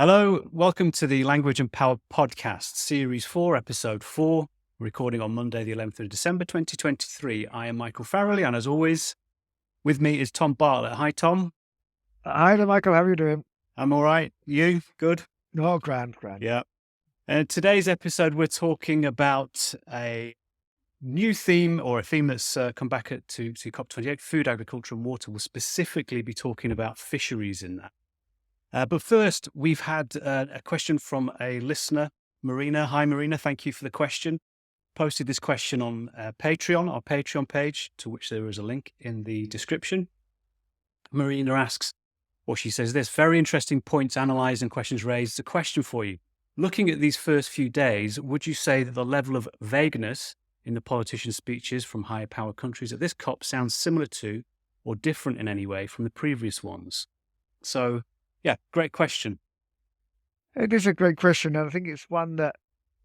Hello, welcome to the Language and Power Podcast, Series 4, Episode 4, recording on Monday, the 11th of December, 2023. I am Michael Farrelly, and as always, with me is Tom Bartlett. Hi, Tom. Hi there, Michael. How are you doing? I'm all right. You? Good? Oh, grand. Yeah. And today's episode, we're talking about a new theme, or a theme that's come back to COP28, food, agriculture and water. We'll specifically be talking about fisheries in that. But first, we've had a question from a listener, Marina. Hi, Marina. Thank you for the question. Posted this question on Patreon, our Patreon page, to which there is a link in the description. Marina asks, or she says this, very interesting points analysed and questions raised. It's a question for you. Looking at these first few days, would you say that the level of vagueness in the politicians' speeches from higher power countries at this COP sounds similar to or different in any way from the previous ones? So, yeah, great question. It is a great question, and I think it's one that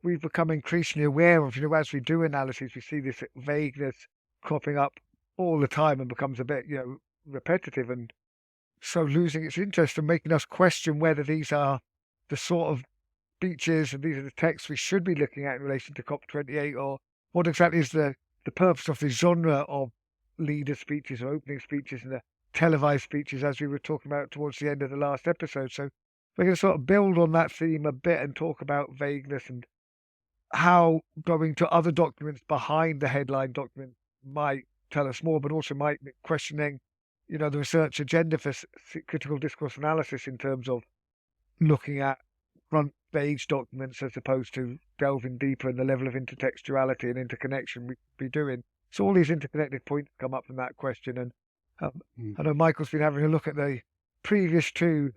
we've become increasingly aware of. As we do analysis, we see this vagueness cropping up all the time and becomes a bit, repetitive, and so losing its interest and making us question whether these are the sort of speeches and these are the texts we should be looking at in relation to COP28, or what exactly is the purpose of the genre of leader speeches or opening speeches and the televised speeches, as we were talking about towards the end of the last episode. So we're going to sort of build on that theme a bit and talk about vagueness and how going to other documents behind the headline document might tell us more, but also might be questioning, the research agenda for critical discourse analysis in terms of looking at front page documents as opposed to delving deeper in the level of intertextuality and interconnection we'd be doing. So all these interconnected points come up from that question, and I know Michael's been having a look at the previous two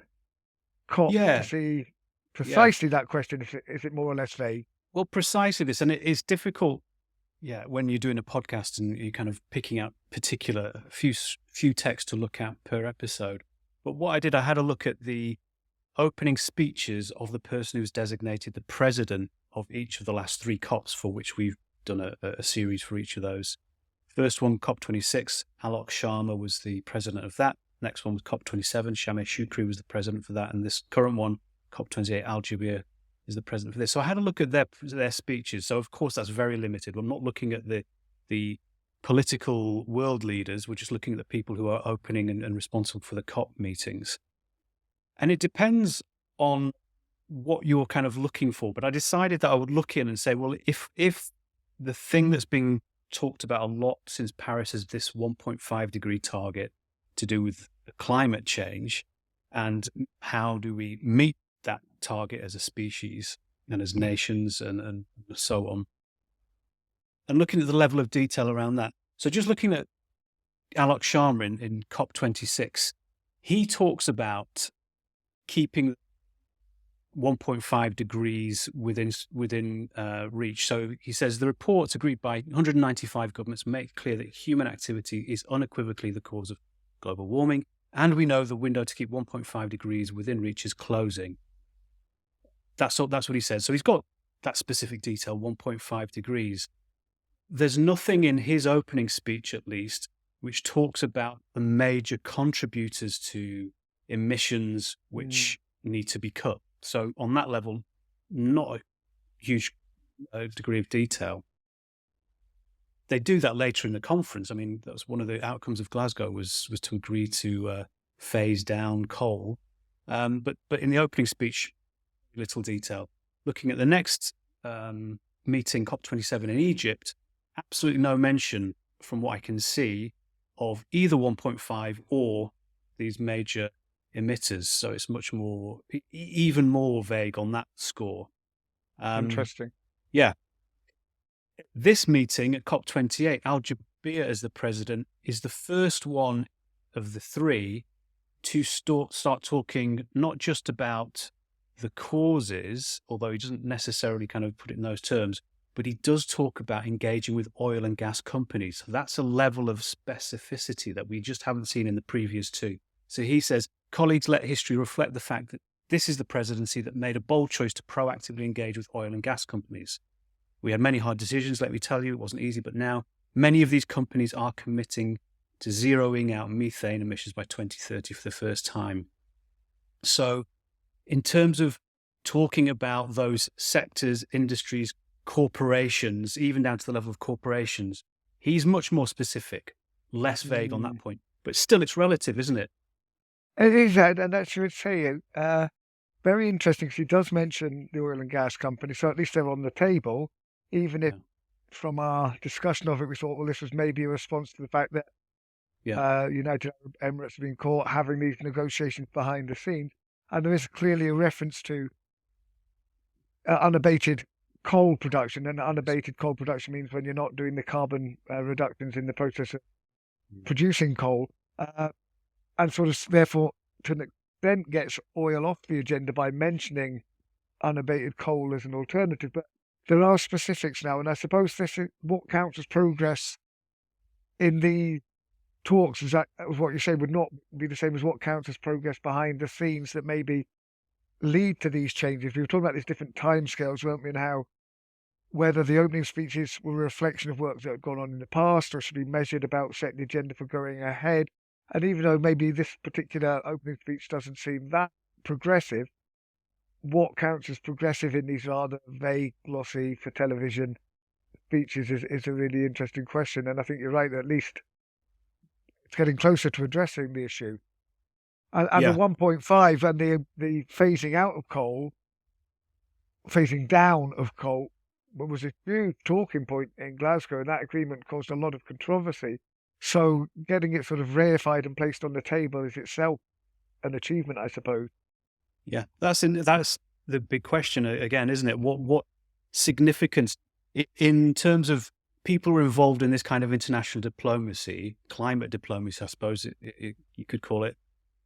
COPs to see precisely that question. Is it more or less vague? Well, precisely this. And it is difficult, when you're doing a podcast and you're kind of picking out particular few texts to look at per episode. But what I did, I had a look at the opening speeches of the person who's designated the president of each of the last three COPs, for which we've done a series for each of those. First one, COP26, Alok Sharma was the president of that. Next one was COP27, Shameh Shukri was the president for that. And this current one, COP28, Al Jaber is the president for this. So I had a look at their speeches. So of course that's very limited. We're not looking at the political world leaders. We're just looking at the people who are opening and responsible for the COP meetings. And it depends on what you're kind of looking for. But I decided that I would look in and say, well, if the thing that's being talked about a lot since Paris is this 1.5 degree target to do with climate change, and how do we meet that target as a species and as nations and so on, and looking at the level of detail around that. So just looking at Alok Sharma in COP26, he talks about keeping 1.5 degrees within reach. So he says the reports agreed by 195 governments make clear that human activity is unequivocally the cause of global warming, and we know the window to keep 1.5 degrees within reach is closing. That's what he says. So he's got that specific detail, 1.5 degrees. There's nothing in his opening speech, at least, which talks about the major contributors to emissions which need to be cut. So on that level, not a huge degree of detail. They do that later in the conference. I mean, that was one of the outcomes of Glasgow was to agree to phase down coal. But in the opening speech, little detail. Looking at the next meeting, COP27 in Egypt, absolutely no mention from what I can see of either 1.5 or these major emitters. So it's much more, even more vague on that score. Interesting. Yeah. This meeting at COP28, Al Jaber as the president is the first one of the three to start talking not just about the causes, although he doesn't necessarily kind of put it in those terms, but he does talk about engaging with oil and gas companies. So that's a level of specificity that we just haven't seen in the previous two. So he says, colleagues, let history reflect the fact that this is the presidency that made a bold choice to proactively engage with oil and gas companies. We had many hard decisions, let me tell you, it wasn't easy, but now many of these companies are committing to zeroing out methane emissions by 2030 for the first time. So in terms of talking about those sectors, industries, corporations, even down to the level of corporations, he's much more specific, less vague on that Mm. point. But still, it's relative, isn't it? It is that, and that's what I'd say. Very interesting because he does mention the oil and gas company, so at least they're on the table, even if Yeah. from our discussion of it, we thought, well, this was maybe a response to the fact that Yeah. United Arab Emirates have been caught having these negotiations behind the scenes. And there is clearly a reference to unabated coal production. And unabated coal production means when you're not doing the carbon reductions in the process of Mm. producing coal, uh, and sort of therefore to an extent gets oil off the agenda by mentioning unabated coal as an alternative. But there are specifics now, and I suppose this is what counts as progress in the talks. Is that what you say would not be the same as what counts as progress behind the scenes that maybe lead to these changes? We were talking about these different timescales, weren't we, and how whether the opening speeches were a reflection of work that had gone on in the past or should be measured about setting the agenda for going ahead. And even though maybe this particular opening speech doesn't seem that progressive, what counts as progressive in these rather vague, glossy for television speeches is a really interesting question. And I think you're right, at least it's getting closer to addressing the issue. And the Yeah. 1.5 and the phasing out of coal, phasing down of coal, was a huge talking point in Glasgow, and that agreement caused a lot of controversy. So getting it sort of reified and placed on the table is itself an achievement, I suppose. Yeah. That's the big question again, isn't it? What significance in terms of people who are involved in this kind of international diplomacy, climate diplomacy, I suppose you could call it.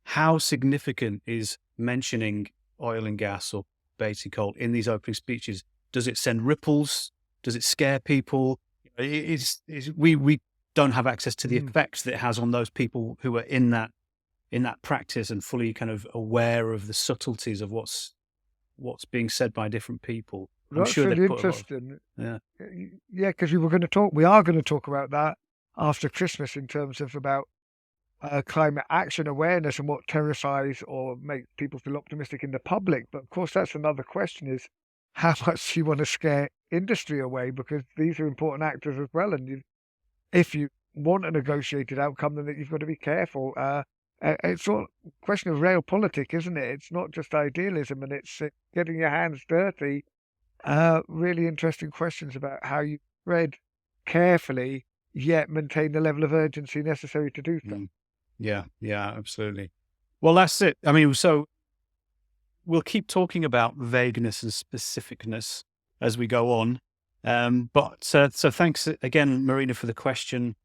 How significant is mentioning oil and gas or basic coal in these opening speeches? Does it send ripples? Does it scare people? We don't have access to the Mm. effects that it has on those people who are in that practice and fully kind of aware of the subtleties of what's being said by different people. I'm That's sure really they've put a lot of interesting. yeah. Yeah, because we are going to talk about that after Christmas in terms of about climate action awareness and what terrifies or makes people feel optimistic in the public. But of course, that's another question: is how much you want to scare industry away because these are important actors as well. And if you want a negotiated outcome, then you've got to be careful. It's all a question of realpolitik, isn't it? It's not just idealism, and it's getting your hands dirty. Really interesting questions about how you tread carefully, yet maintain the level of urgency necessary to do so. Mm. Yeah, yeah, absolutely. Well, that's it. I mean, so we'll keep talking about vagueness and specificness as we go on. So thanks again, Marina, for the question.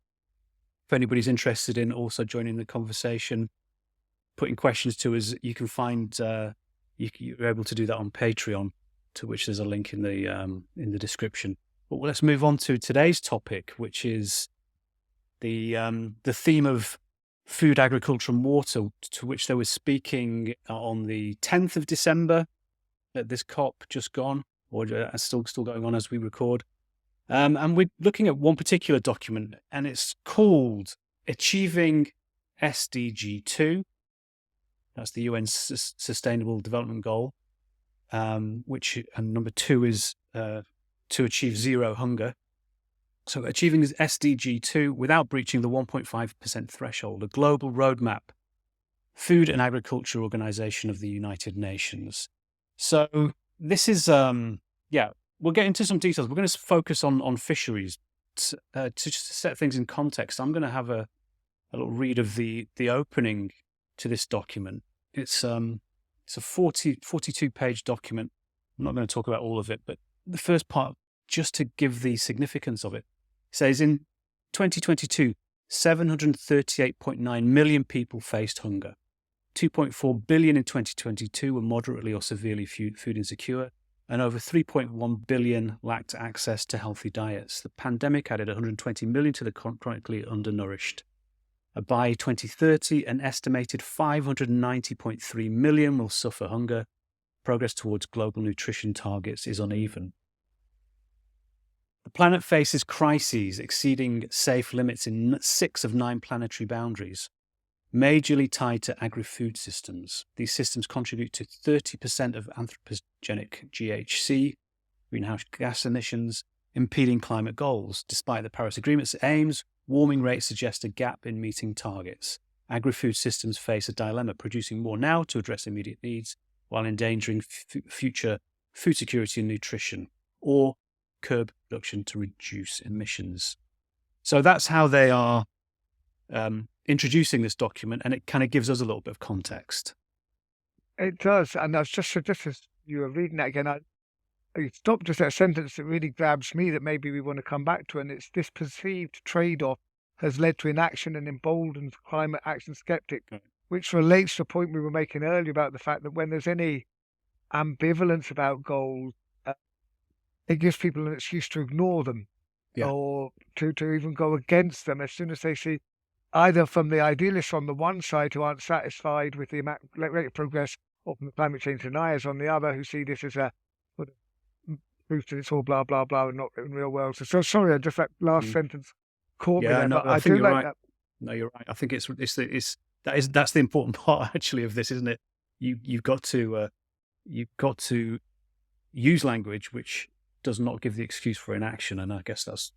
If anybody's interested in also joining the conversation, putting questions to us, you can find you're able to do that on Patreon, to which there's a link in the description. But let's move on to today's topic, which is the theme of food, agriculture, and water, to which they were speaking on the 10th of December at this COP just gone, or still going on as we record. And we're looking at one particular document, and it's called Achieving SDG 2. That's the UN Sustainable Development Goal, which and number 2 is to achieve zero hunger. So achieving SDG 2 without breaching the 1.5% threshold, a global roadmap, Food and Agriculture Organization of the United Nations. So this is, we'll get into some details. We're going to focus on fisheries to just set things in context. I'm going to have a little read of the opening to this document. It's a 42-page document. I'm not going to talk about all of it, but the first part, just to give the significance of it, says in 2022, 738.9 million people faced hunger. 2.4 billion in 2022 were moderately or severely food insecure, and over 3.1 billion lacked access to healthy diets. The pandemic added 120 million to the chronically undernourished. By 2030, an estimated 590.3 million will suffer hunger. Progress towards global nutrition targets is uneven. The planet faces crises exceeding safe limits in 6 of 9 planetary boundaries. majorly tied to agri-food systems. These systems contribute to 30% of anthropogenic GHG, greenhouse gas emissions, impeding climate goals. Despite the Paris Agreement's aims, warming rates suggest a gap in meeting targets. Agri-food systems face a dilemma, producing more now to address immediate needs while endangering future food security and nutrition, or curb production to reduce emissions. So that's how they are introducing this document, and it kind of gives us a little bit of context. It does, and I was just as you were reading that again, you stopped just at a sentence that really grabs me that maybe we want to come back to, and it's this perceived trade-off has led to inaction and emboldens climate action skeptics, which relates to a point we were making earlier about the fact that when there's any ambivalence about goals, it gives people an excuse to ignore them, or to even go against them as soon as they see either from the idealists on the one side who aren't satisfied with the rate of progress, or from the climate change deniers on the other who see this as a sort of proof that it's all blah blah blah and not in real world. So sorry, I just that last sentence caught me there, no, but I I think do you're like right. that. No, you're right. I think that's the important part actually of this, isn't it? You've got to use language which does not give the excuse for inaction, and I guess that's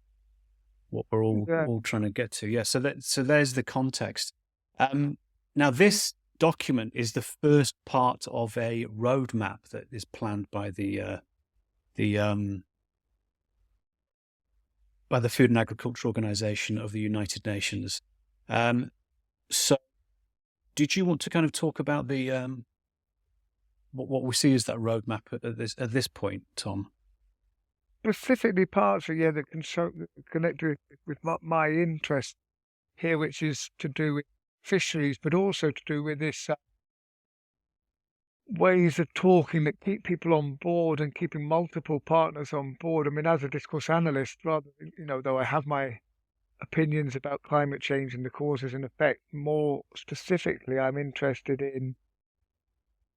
what we're all trying to get to. Yeah. So there's the context. Now this document is the first part of a roadmap that is planned by the Food and Agriculture Organization of the United Nations. So did you want to kind of talk about the what we see as that roadmap at this point, Tom? Specifically parts of that can connect with my interest here, which is to do with fisheries, but also to do with this ways of talking that keep people on board and keeping multiple partners on board. I mean, as a discourse analyst, rather than, though I have my opinions about climate change and the causes and effects, more specifically, I'm interested in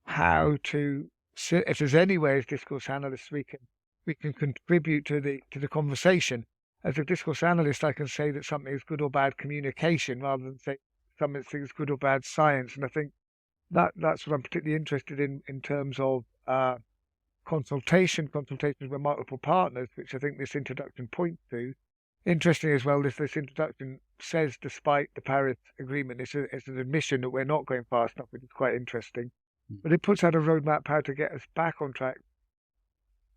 how to, if there's any way as discourse analysts we can contribute to the conversation. As a discourse analyst, I can say that something is good or bad communication rather than say something is good or bad science. And I think that's what I'm particularly interested in terms of consultations with multiple partners, which I think this introduction points to. Interesting as well, this introduction says, despite the Paris Agreement, it's an admission that we're not going fast enough, which is quite interesting. But it puts out a roadmap how to get us back on track.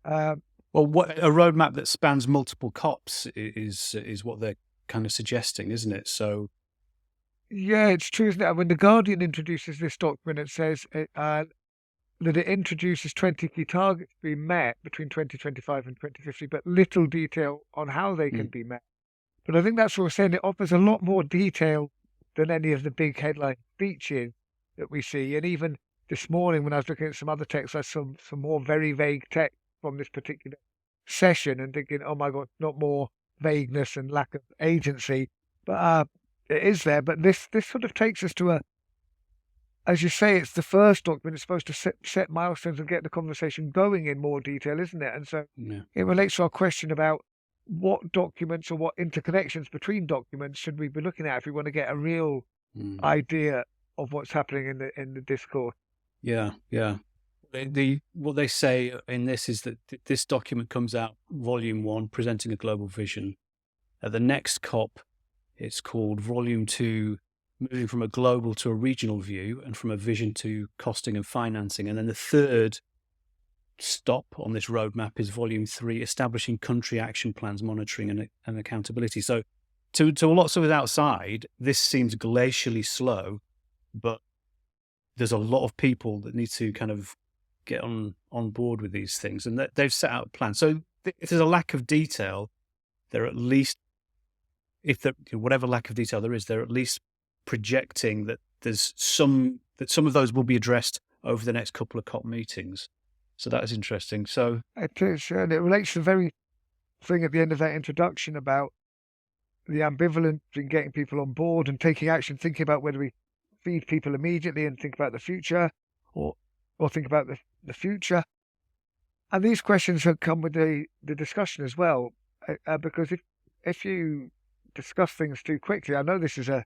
Well, what a roadmap that spans multiple COPs is what they're kind of suggesting, isn't it? So, yeah, it's true, isn't it? When the Guardian introduces this document, it says that it introduces 20 key targets to be met between 2025 and 2050, but little detail on how they can be met. But I think that's what we're saying. It offers a lot more detail than any of the big headline speeches that we see. And even this morning, when I was looking at some other text, I saw some more very vague text from this particular session and thinking, oh my God, not more vagueness and lack of agency. But it is there. But this sort of takes us to as you say, it's the first document. It's supposed to set milestones and get the conversation going in more detail, isn't it? And so it relates to our question about what documents or what interconnections between documents should we be looking at if we want to get a real idea of what's happening in the discourse. Yeah. What they say in this is that this document comes out, Volume 1, presenting a global vision. At the next COP, it's called Volume 2, moving from a global to a regional view and from a vision to costing and financing. And then the third stop on this roadmap is Volume 3, establishing country action plans, monitoring and accountability. So to lots of us outside, this seems glacially slow, but there's a lot of people that need to kind of get on board with these things, and they've set out a plan. So if there's a lack of detail, they're at least, whatever lack of detail there is, they're at least projecting that there's some of those will be addressed over the next couple of COP meetings. So that is interesting. So it is, and it relates to the very thing at the end of that introduction about the ambivalence in getting people on board and taking action, thinking about whether we feed people immediately and think about the future, or think about the future. And these questions have come with the discussion as well, because if you discuss things too quickly, I know this is a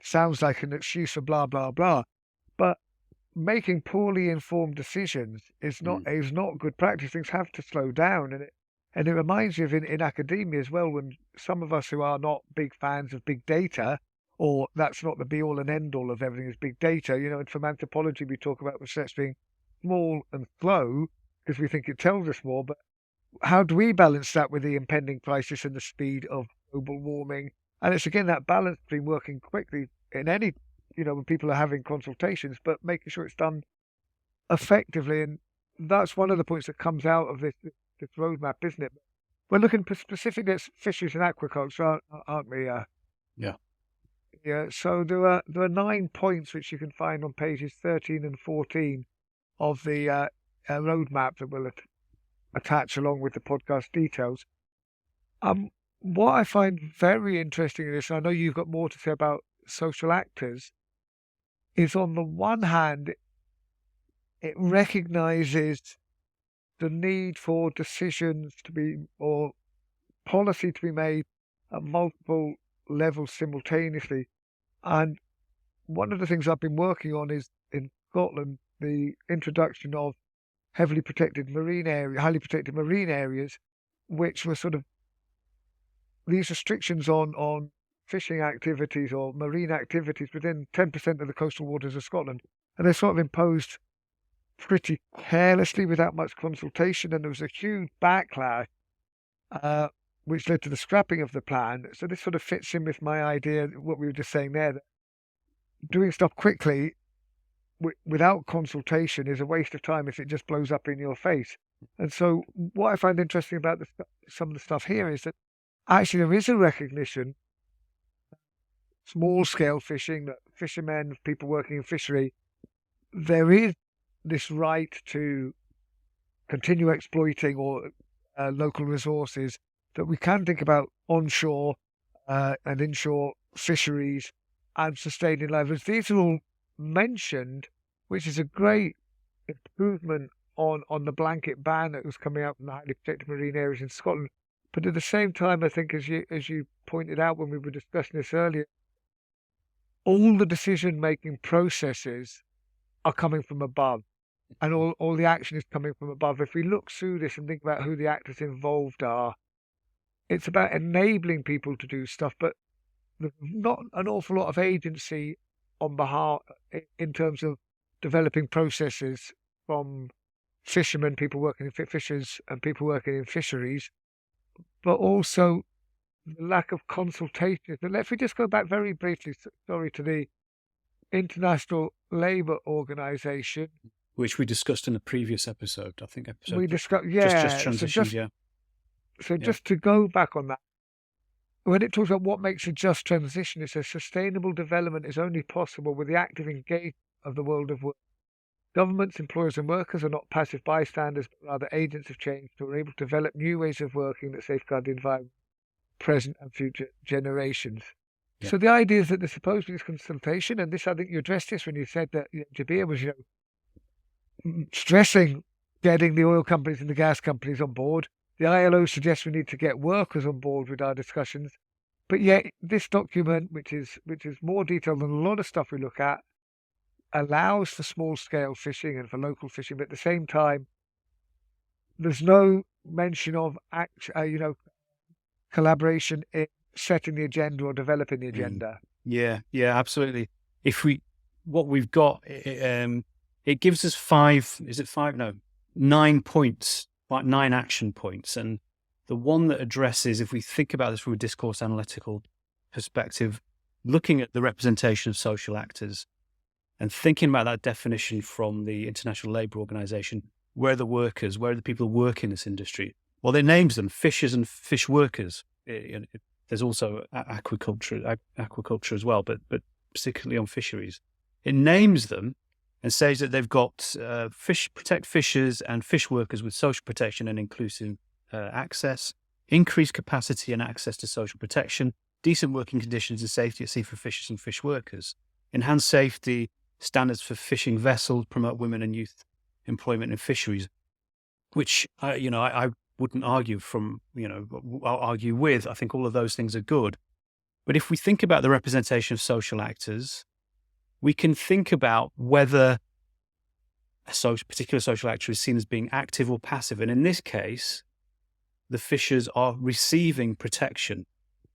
sounds like an excuse for blah, blah, blah. But making poorly informed decisions Mm. is not good practice. Things have to slow down, and it reminds me of in academia as well, when some of us who are not big fans of big data, or that's not the be all and end all of everything is big data. You know, and from anthropology we talk about research being small and slow because we think it tells us more. But how do we balance that with the impending crisis and the speed of global warming? And it's again that balance between working quickly in any, you know, when people are having consultations, but making sure it's done effectively. And that's one of the points that comes out of this roadmap, isn't it? We're looking specifically at fisheries and aquaculture, aren't we? Yeah. Yeah. So there are 9 points which you can find on pages 13 and 14 of the roadmap that we'll attach along with the podcast details. What I find very interesting in this, and I know you've got more to say about social actors, is on the one hand, it recognizes the need for decisions to be, or policy to be made at multiple levels simultaneously. And one of the things I've been working on is in Scotland, the introduction of highly protected marine areas, which were sort of these restrictions on fishing activities or marine activities within 10% of the coastal waters of Scotland. And they're sort of imposed pretty carelessly without much consultation. And there was a huge backlash, uh, which led to the scrapping of the plan. So this sort of fits in with my idea, what we were just saying there, that doing stuff quickly without consultation is a waste of time if it just blows up in your face. And so what I find interesting about some of the stuff here is that actually there is a recognition, small scale fishing, that fishermen, people working in fishery, there is this right to continue exploiting or local resources, that we can think about onshore and inshore fisheries and sustaining livelihoods. These are all mentioned, which is a great improvement on the blanket ban that was coming out from the highly protected marine areas in Scotland. But at the same time, I think, as you pointed out when we were discussing this earlier, all the decision-making processes are coming from above, and all the action is coming from above. If we look through this and think about who the actors involved are, it's about enabling people to do stuff, but there's not an awful lot of agency on behalf in terms of developing processes from fishermen, people working in fishers, and people working in fisheries, but also the lack of consultation. But if we just go back very briefly, sorry, to the International Labour Organization, Which we discussed in a previous episode, I think we episode discussed, just yeah. transitions, yeah. So Yeah. just to go back on that, when it talks about what makes a just transition, it says sustainable development is only possible with the active engagement of the world of work. Governments, employers, and workers are not passive bystanders, but rather agents of change who are able to develop new ways of working that safeguard the environment, present and future generations. Yeah. So the idea is that there's supposed to be this consultation, and this, I think you addressed this when you said that Jabir was, stressing getting the oil companies and the gas companies on board. The ILO suggests we need to get workers on board with our discussions, but yet this document, which is more detailed than a lot of stuff we look at, allows for small scale fishing and for local fishing, but at the same time, there's no mention of collaboration in setting the agenda or developing the agenda. Yeah, absolutely. What we've got, it gives us 9 points, like 9 action points. And the one that addresses, if we think about this from a discourse analytical perspective, looking at the representation of social actors and thinking about that definition from the International Labour Organization, where are the workers, where are the people who work in this industry? Well, it names them fishers and fish workers. There's also aquaculture as well, but particularly on fisheries. It names them and says that they've got protect fishers and fish workers with social protection and inclusive access, increased capacity and access to social protection, decent working conditions and safety at sea for fishers and fish workers, enhance safety standards for fishing vessels, promote women and youth employment in fisheries, which I wouldn't argue from, I'll argue with. I think all of those things are good. But if we think about the representation of social actors, we can think about whether particular social actor is seen as being active or passive. And in this case, the fishers are receiving protection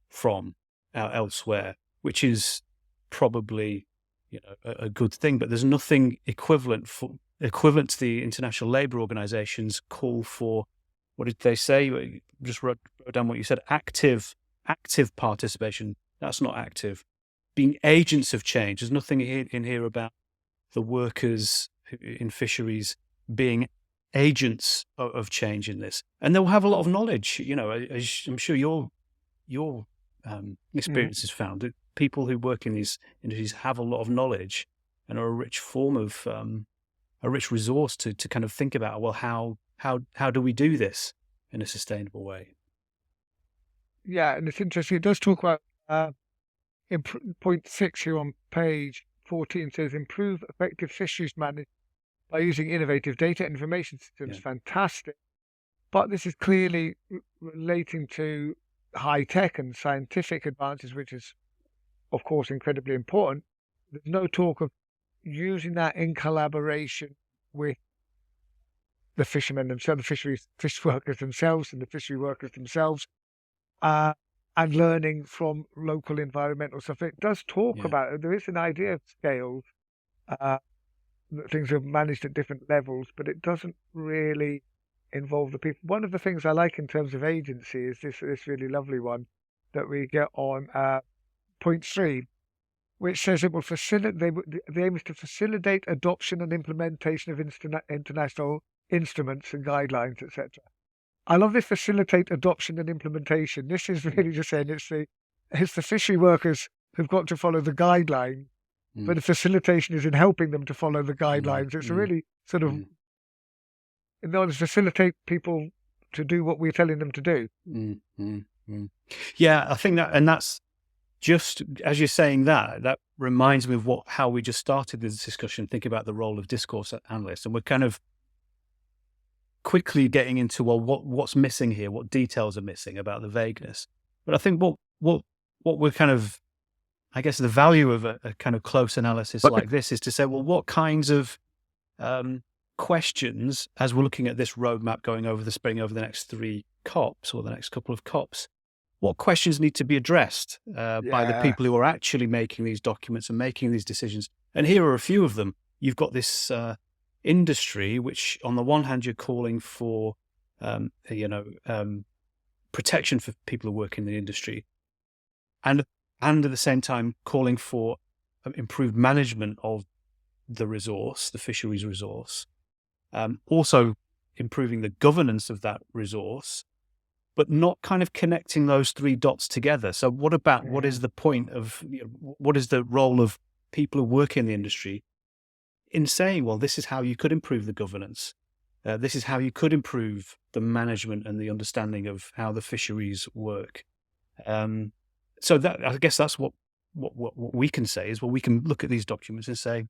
from elsewhere, which is probably a good thing. But there's nothing equivalent to the International Labour Organization's call for, what did they say? Just wrote down what you said. Active participation. That's not active. Being agents of change. There's nothing in here about the workers in fisheries being agents of change in this, and they'll have a lot of knowledge. As I'm sure your experience has found that people who work in these industries have a lot of knowledge and are a rich form of a rich resource to kind of think about. Well, how do we do this in a sustainable way? Yeah, and it's interesting. It does talk about in point 6 here on page 14 says improve effective fisheries management by using innovative data and information systems. Yeah. Fantastic. But this is clearly relating to high tech and scientific advances, which is, of course, incredibly important. There's no talk of using that in collaboration with the fishermen themselves, the fish workers themselves, and the fishery workers themselves, and learning from local environmental stuff. It does talk about it. There is an idea of scales, that things are managed at different levels, but it doesn't really involve the people. One of the things I like in terms of agency is this really lovely one that we get on point 3, which says it will facilitate. The aim is to facilitate adoption and implementation of international instruments and guidelines, etc. I love this facilitate adoption and implementation. This is really just saying it's the fishery workers who've got to follow the guideline, but the facilitation is in helping them to follow the guidelines. It's a really sort of, in order to facilitate people to do what we're telling them to do. Yeah, I think that, and that's just as you're saying that reminds me of how we just started this discussion, thinking about the role of discourse analysts, and we're kind of quickly getting into, well, what's missing here, what details are missing about the vagueness. But I think what we're kind of, I guess the value of a kind of close analysis like this is to say, well, what kinds of questions, as we're looking at this roadmap going over the next 3 COPs or the next couple of COPs, what questions need to be addressed by the people who are actually making these documents and making these decisions? And here are a few of them. You've got this industry, which on the one hand you're calling for, protection for people who work in the industry, and at the same time calling for improved management of the resource, the fisheries resource, also improving the governance of that resource, but not kind of connecting those 3 dots together. So what is the point of, what is the role of people who work in the industry in saying, well, this is how you could improve the governance. This is how you could improve the management and the understanding of how the fisheries work. So that, I guess that's what we can say is, well, we can look at these documents and say,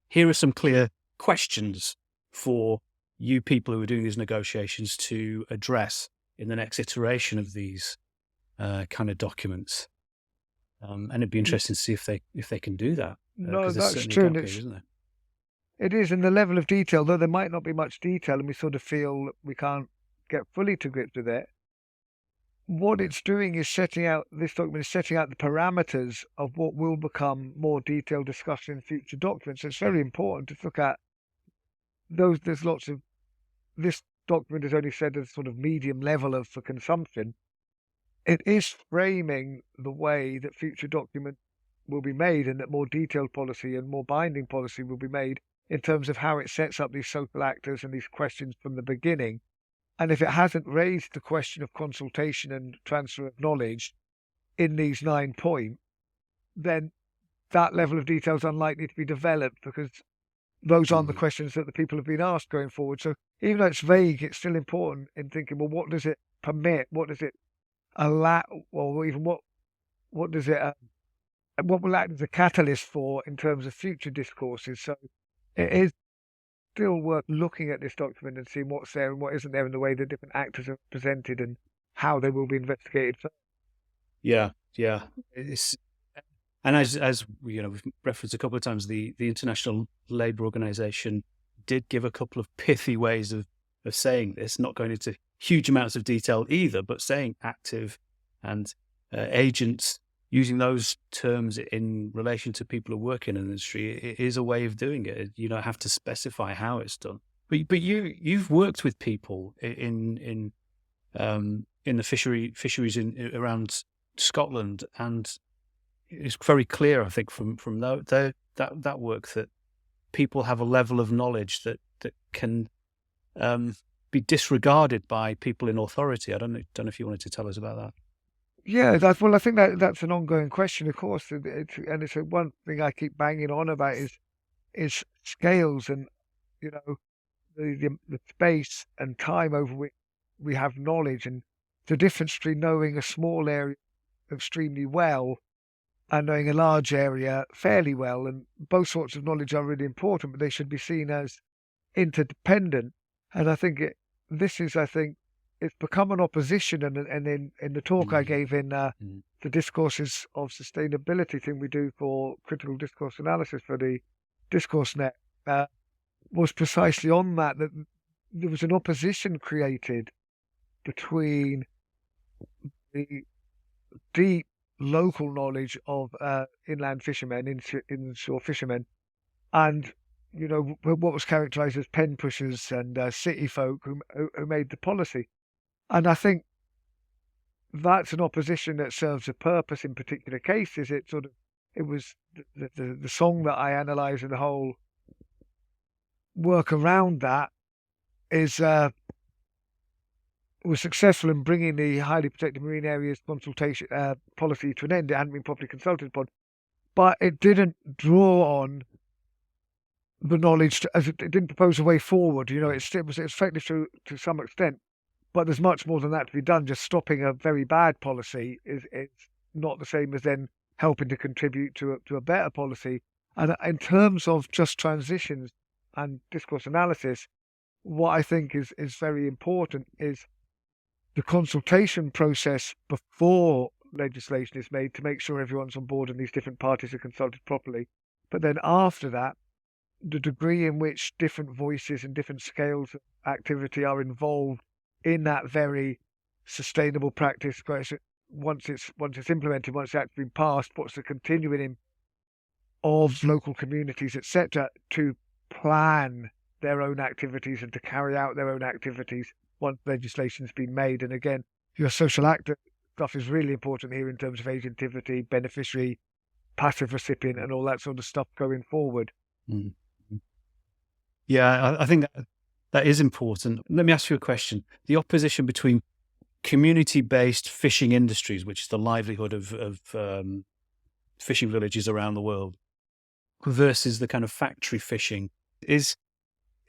here are some clear questions for you people who are doing these negotiations to address in the next iteration of these kind of documents. And it'd be interesting to see if they can do that. No, that's true. Isn't there? It is, in the level of detail, though there might not be much detail and we sort of feel we can't get fully to grips with it. What it's doing is this document is setting out the parameters of what will become more detailed discussion in future documents. It's very important to look at those. There's lots of, this document is only said as sort of medium level for consumption. It is framing the way that future documents will be made, and that more detailed policy and more binding policy will be made in terms of how it sets up these social actors and these questions from the beginning. And if it hasn't raised the question of consultation and transfer of knowledge in these 9 points, then that level of detail is unlikely to be developed, because those aren't the questions that the people have been asked going forward. So even though it's vague, it's still important in thinking, well, what does it permit? What does it allow? Or even what does it, what will act as a catalyst for in terms of future discourses? So it is still worth looking at this document and seeing what's there and what isn't there in the way that different actors are presented and how they will be investigated. Yeah, yeah. It's and as we've referenced a couple of times, the International Labour Organization did give a couple of pithy ways of saying this, not going into huge amounts of detail either, but saying active and agents, using those terms in relation to people who work in an industry, it is a way of doing it. You don't have to specify how it's done. But you've worked with people in the fisheries around Scotland, and it's very clear, I think, from that work, that people have a level of knowledge that can be disregarded by people in authority. I don't know if you wanted to tell us about that. Yeah, I think that's an ongoing question, of course, and it's one thing I keep banging on about is scales and the space and time over which we have knowledge, and the difference between knowing a small area extremely well and knowing a large area fairly well. And both sorts of knowledge are really important, but they should be seen as interdependent. And I think I think it's become an opposition. And in the talk I Mm, gave in mm, the discourses of sustainability thing we do for critical discourse analysis for the Discourse Net, was precisely on that there was an opposition created between the deep local knowledge of inland fishermen, inshore fishermen, and what was characterised as pen pushers and city folk who made the policy. And I think that's an opposition that serves a purpose in particular cases. It was the song that I analyse, and the whole work around that is was successful in bringing the highly protected marine areas consultation policy to an end. It hadn't been properly consulted upon, but it didn't draw on the knowledge as it didn't propose a way forward. It was effective to some extent, but there's much more than that to be done. Just stopping a very bad policy is not the same as then helping to contribute to a better policy. And in terms of just transitions and discourse analysis, what I think is very important is the consultation process before legislation is made to make sure everyone's on board and these different parties are consulted properly. But then after that, the degree in which different voices and different scales of activity are involved in that very sustainable practice, once it's implemented, once it's actually been passed, what's the continuing of local communities, etc., to plan their own activities and to carry out their own activities once legislation's been made. And again, your social actor stuff is really important here in terms of agentivity, beneficiary, passive recipient, and all that sort of stuff going forward. mm. Yeah, I think that is important. Let me ask you a question. The opposition between community-based fishing industries, which is the livelihood of fishing villages around the world, versus the kind of factory fishing, is,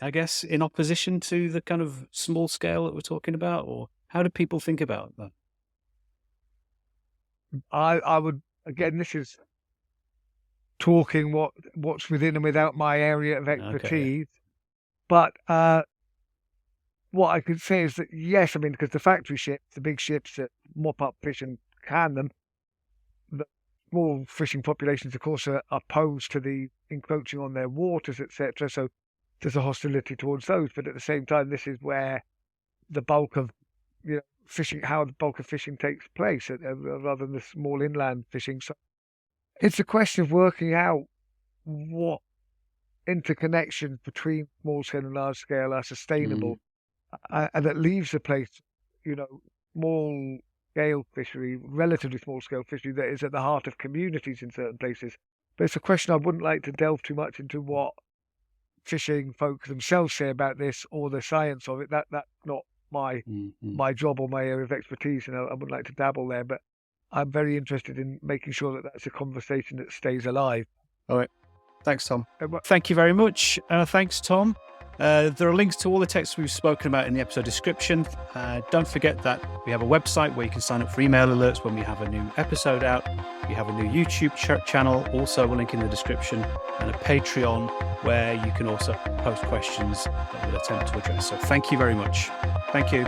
I guess, in opposition to the kind of small scale that we're talking about? Or how do people think about that? I would, again, this is talking what's within and without my area of Okay, yeah. expertise. But what I could say is that, yes, I mean, because the factory ships, the big ships that mop up fish and can them, the small fishing populations, of course, are opposed to the encroaching on their waters, etc. So there's a hostility towards those. But at the same time, this is where the bulk of fishing, how the bulk of fishing takes place, rather than the small inland fishing. So it's a question of working out what interconnections between small scale and large scale are sustainable, and that leaves the place, small scale fishery, relatively small scale fishery that is at the heart of communities in certain places. But it's a question I wouldn't like to delve too much into what fishing folk themselves say about this or the science of it. That's not my job or my area of expertise, and I wouldn't like to dabble there. But I'm very interested in making sure that that's a conversation that stays alive. All right. Thanks, Tom. Thank you very much. Thanks, Tom. There are links to all the texts we've spoken about in the episode description. Don't forget that we have a website where you can sign up for email alerts when we have a new episode out. We have a new YouTube channel, also a link in the description, and a Patreon where you can also post questions that we'll attempt to address. So thank you very much. Thank you.